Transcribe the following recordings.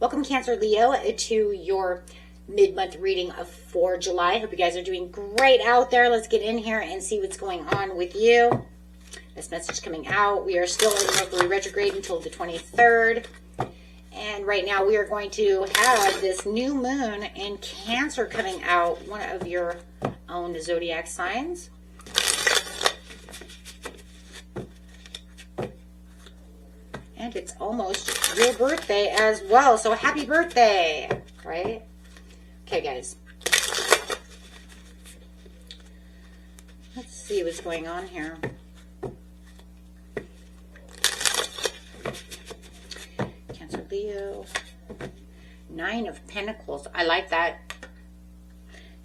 Welcome, Cancer Leo, to your mid-month reading for July. Hope you guys are doing great out there. Let's get in here and see what's going on with you. This message coming out. We are still in Mercury Retrograde until the 23rd. And right now we are going to have this new moon in Cancer coming out, one of your own zodiac signs. And it's almost your birthday as well. So happy birthday, right? Okay, guys. Let's see what's going on here. Cancer, Leo. 9 of Pentacles. I like that.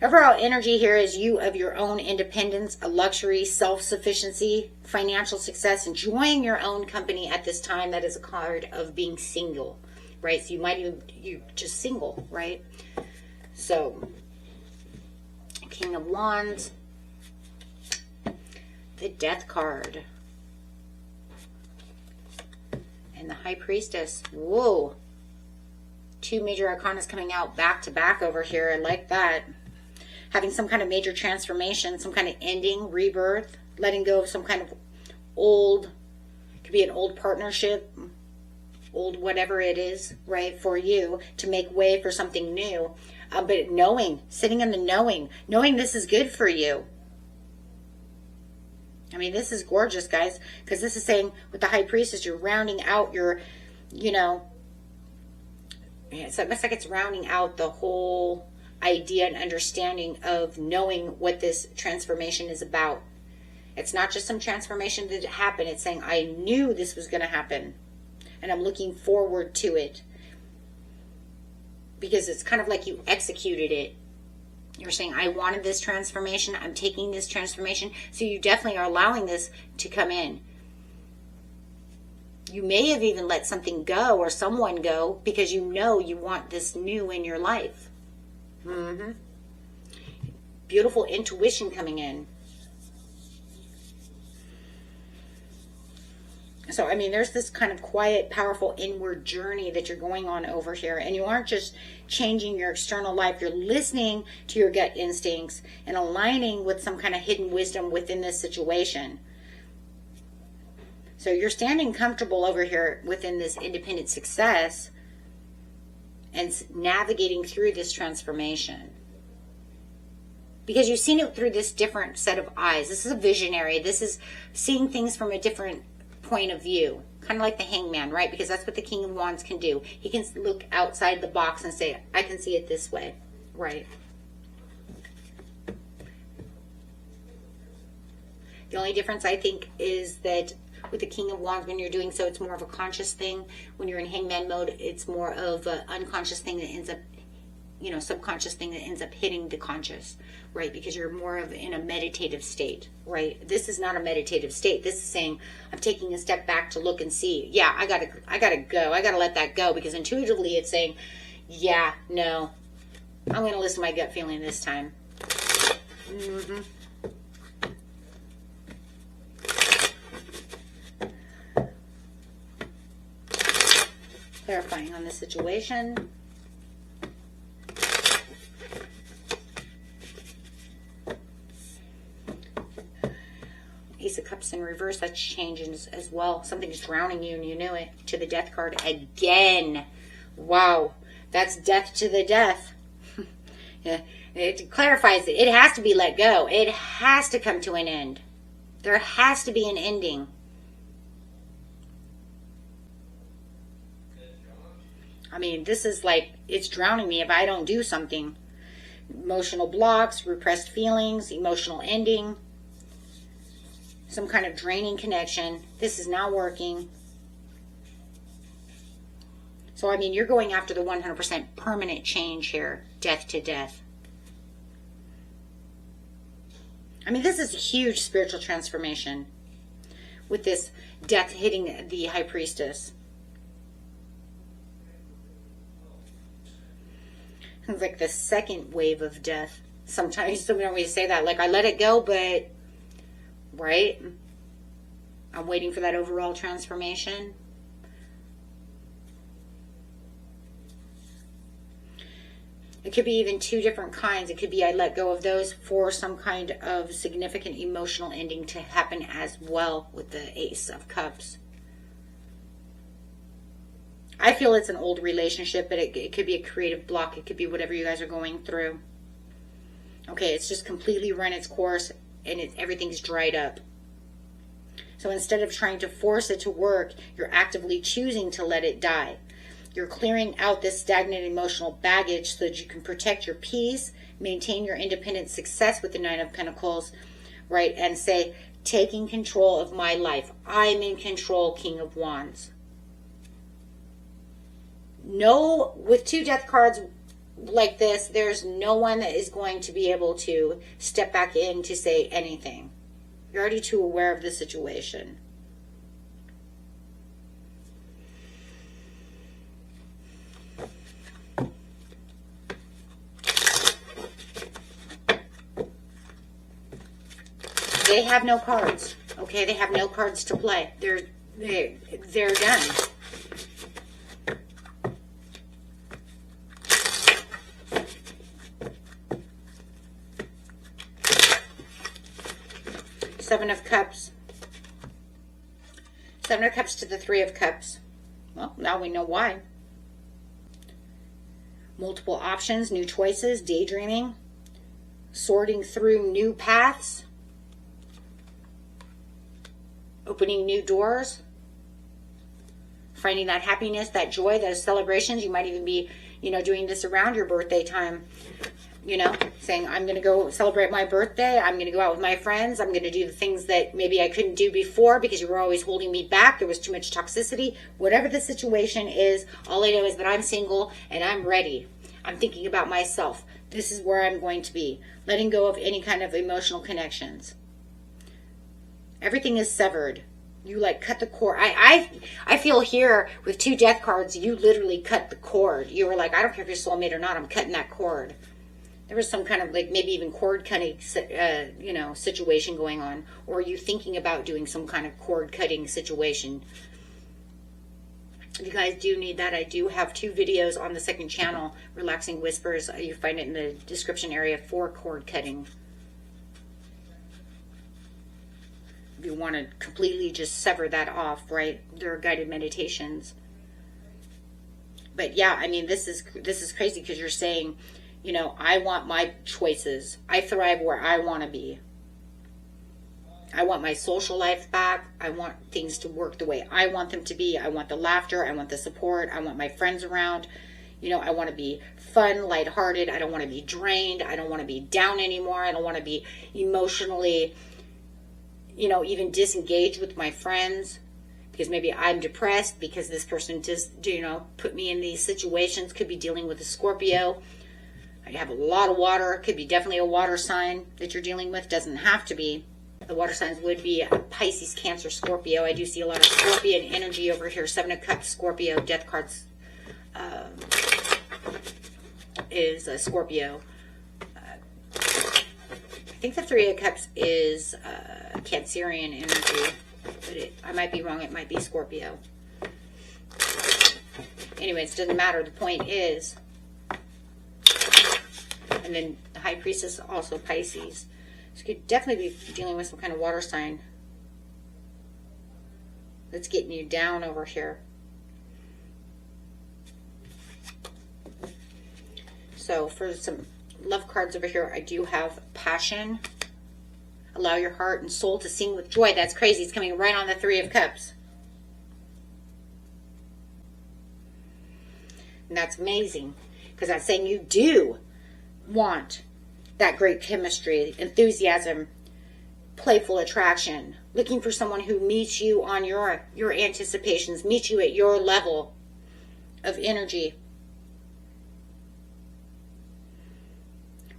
Overall energy here is you of your own independence, a luxury, self-sufficiency, financial success, enjoying your own company at this time. That is a card of being single, right? So you might even, you're just single, right? So, King of Wands, the Death card, and the High Priestess. Whoa. 2 major arcanas coming out back to back over here. I like that. Having some kind of major transformation, some kind of ending, rebirth, letting go of some kind of old, could be an old partnership, old whatever it is, right, for you to make way for something new. But knowing, sitting in the knowing this is good for you. I mean, this is gorgeous, guys, because this is saying with the High Priestess, you're rounding out your, you know, so it looks like it's rounding out the whole idea and understanding of knowing what this transformation is about. It's not just some transformation that happened. It's saying, I knew this was going to happen, and I'm looking forward to it. Because it's kind of like you executed it. You're saying, I wanted this transformation. I'm taking this transformation. So you definitely are allowing this to come in. You may have even let something go or someone go because you know you want this new in your life. Beautiful intuition coming in. So, I mean, there's this kind of quiet, powerful inward journey that you're going on over here. And you aren't just changing your external life. You're listening to your gut instincts and aligning with some kind of hidden wisdom within this situation. So you're standing comfortable over here within this independent success and navigating through this transformation. Because you've seen it through this different set of eyes. This is a visionary. This is seeing things from a different point of view, kind of like the Hangman, right? Because that's what the King of Wands can do. He can look outside the box and say, I can see it this way, right? The only difference, I think, is that with the King of Wands, when you're doing so, it's more of a conscious thing. When you're in Hangman mode, it's more of an unconscious thing that ends up, you know, subconscious thing that ends up hitting the conscious, right? Because you're more of in a meditative state, right? This is not a meditative state. This is saying, I'm taking a step back to look and see. Yeah, I gotta go. I gotta let that go, because intuitively it's saying, yeah, no, I'm going to listen to my gut feeling this time. Clarifying on the situation. Ace of Cups in reverse, that's changing as well. Something's drowning you and you knew it. To the Death card again. Wow. That's death to the death. Yeah. It clarifies it. It has to be let go. It has to come to an end. There has to be an ending. I mean, this is like, it's drowning me if I don't do something. Emotional blocks, repressed feelings, emotional ending. Some kind of draining connection. This is not working. So, I mean, you're going after the 100% permanent change here. Death to death. I mean, this is a huge spiritual transformation with this death hitting the High Priestess. It's like the second wave of death. Sometimes you don't always say that. Like, I let it go, but, right? I'm waiting for that overall transformation. It could be even two different kinds. It could be I let go of those for some kind of significant emotional ending to happen as well with the Ace of Cups. I feel it's an old relationship, but it could be a creative block. It could be whatever you guys are going through. Okay, it's just completely run its course and everything's dried up. So instead of trying to force it to work, you're actively choosing to let it die. You're clearing out this stagnant emotional baggage so that you can protect your peace, maintain your independent success with the Nine of Pentacles, right? And say, taking control of my life. I'm in control, King of Wands. No, with two death cards like this, there's no one that is going to be able to step back in to say anything. You're already too aware of the situation. They have no cards. Okay, they have no cards to play. They're done. Seven of Cups. Seven of Cups to the Three of Cups. Well, now we know why. Multiple options, new choices, daydreaming, sorting through new paths, opening new doors, finding that happiness, that joy, those celebrations. You might even be, doing this around your birthday time. Saying, I'm going to go celebrate my birthday. I'm going to go out with my friends. I'm going to do the things that maybe I couldn't do before because you were always holding me back. There was too much toxicity. Whatever the situation is, all I know is that I'm single and I'm ready. I'm thinking about myself. This is where I'm going to be. Letting go of any kind of emotional connections. Everything is severed. You cut the cord. I feel here with two death cards, you literally cut the cord. You were like, I don't care if you're soulmate or not, I'm cutting that cord. There was some kind of maybe even cord cutting, situation going on. Or you thinking about doing some kind of cord cutting situation. If you guys do need that, I do have 2 videos on the second channel, Relaxing Whispers. You find it in the description area for cord cutting. If you want to completely just sever that off, right? There are guided meditations. But yeah, I mean, this is crazy because you're saying, I want my choices. I thrive where I want to be. I want my social life back. I want things to work the way I want them to be. I want the laughter. I want the support. I want my friends around. I want to be fun, lighthearted. I don't want to be drained. I don't want to be down anymore. I don't want to be emotionally, even disengaged with my friends. Because maybe I'm depressed because this person just, put me in these situations. Could be dealing with a Scorpio. I have a lot of water. Could be definitely a water sign that you're dealing with. Doesn't have to be. The water signs would be Pisces, Cancer, Scorpio. I do see a lot of Scorpion energy over here. 7 of Cups, Scorpio. Death cards is a Scorpio. I think the 3 of Cups is Cancerian energy. But I might be wrong. It might be Scorpio. Anyways, it doesn't matter. The point is... And then the High Priestess, also Pisces. So you could definitely be dealing with some kind of water sign that's getting you down over here. So for some love cards over here, I do have Passion. Allow your heart and soul to sing with joy. That's crazy. It's coming right on the 3 of Cups. And that's amazing. Because that's saying you do want that great chemistry, enthusiasm, playful attraction, looking for someone who meets you on your anticipations, meets you at your level of energy,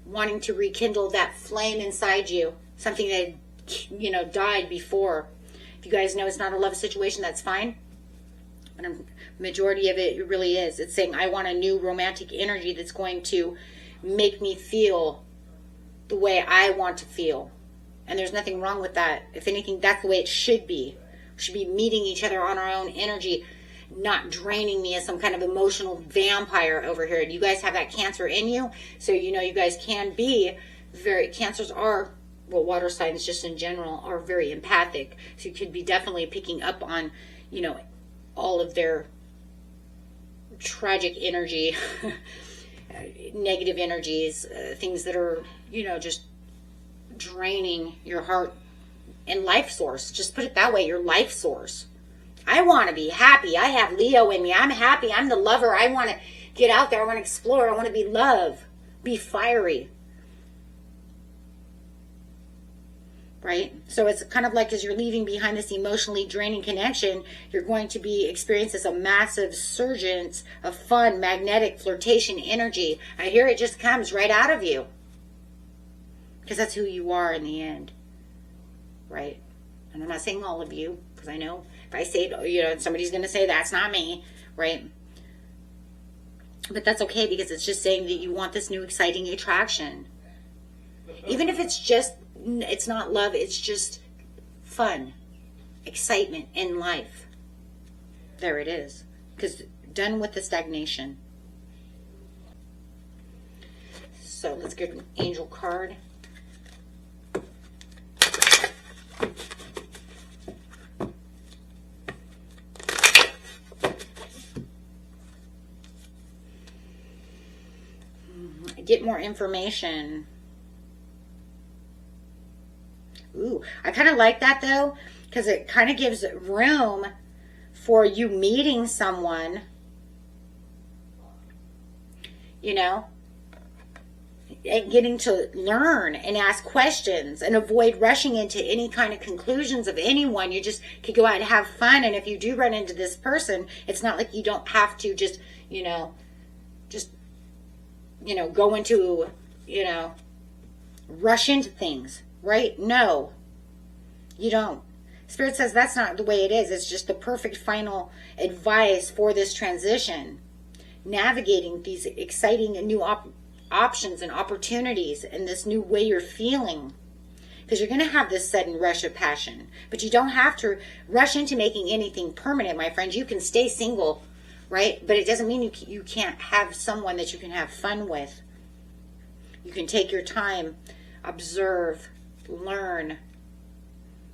wanting to rekindle that flame inside you, something that died before. If you guys know it's not a love situation, that's fine. But a majority of it really is. It's saying I want a new romantic energy that's going to make me feel the way I want to feel. And there's nothing wrong with that. If anything, that's the way it should be. We should be meeting each other on our own energy, not draining me as some kind of emotional vampire over here. You guys have that Cancer in you, so you know you guys can be Cancers are, well, water signs just in general are very empathic, so you could be definitely picking up on, you know, all of their tragic energy, negative energies, things that are, you know, just draining your heart and life source. Just put it that way, your life source. I want to be happy. I have Leo in me. I'm happy. I'm the lover. I want to get out there. I want to explore. I want to be love. Be fiery. Right? So it's kind of like as you're leaving behind this emotionally draining connection, you're going to be experiencing a massive surgence of fun, magnetic, flirtation energy. I hear it just comes right out of you. Because that's who you are in the end. Right? And I'm not saying all of you, because I know if I say it, you know, somebody's going to say that's not me. Right? But that's okay, because it's just saying that you want this new exciting attraction. Even if it's just, it's not love, it's just fun, excitement in life. There it is. Because done with the stagnation. So let's get an angel card. Get more information. Ooh, I kind of like that though, because it kind of gives room for you meeting someone, you know, and getting to learn and ask questions and avoid rushing into any kind of conclusions of anyone. You just could go out and have fun. And if you do run into this person, it's not like you don't have to just, go into, rush into things. Right? No, you don't. Spirit says that's not the way it is. It's just the perfect final advice for this transition. Navigating these exciting and new options and opportunities and this new way you're feeling. Because you're going to have this sudden rush of passion. But you don't have to rush into making anything permanent, my friends. You can stay single, right? But it doesn't mean you can't have someone that you can have fun with. You can take your time, observe, learn,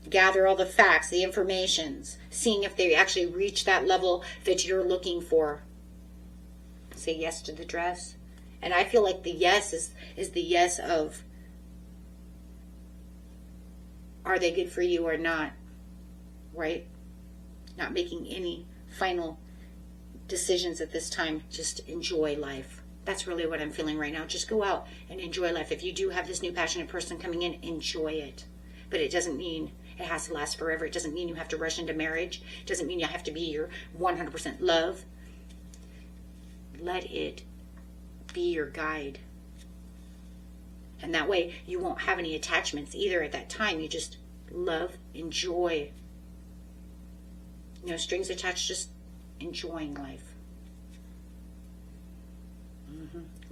gather all the facts, the informations, seeing if they actually reach that level that you're looking for. Say yes to the dress. And I feel like the yes is the yes of, are they good for you or not? Right? Not making any final decisions at this time. Just enjoy life. That's really what I'm feeling right now. Just go out and enjoy life. If you do have this new passionate person coming in, enjoy it. But it doesn't mean it has to last forever. It doesn't mean you have to rush into marriage. It doesn't mean you have to be your 100% love. Let it be your guide. And that way you won't have any attachments either at that time. You just love, enjoy. No strings attached, just enjoying life.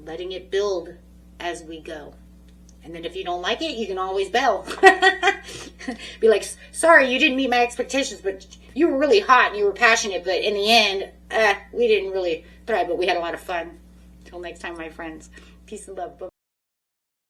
Letting it build as we go. And then if you don't like it, you can always bail. Be like, sorry, you didn't meet my expectations, but you were really hot and you were passionate, but in the end, we didn't really thrive, but we had a lot of fun. Until next time, my friends. Peace and love. Bye.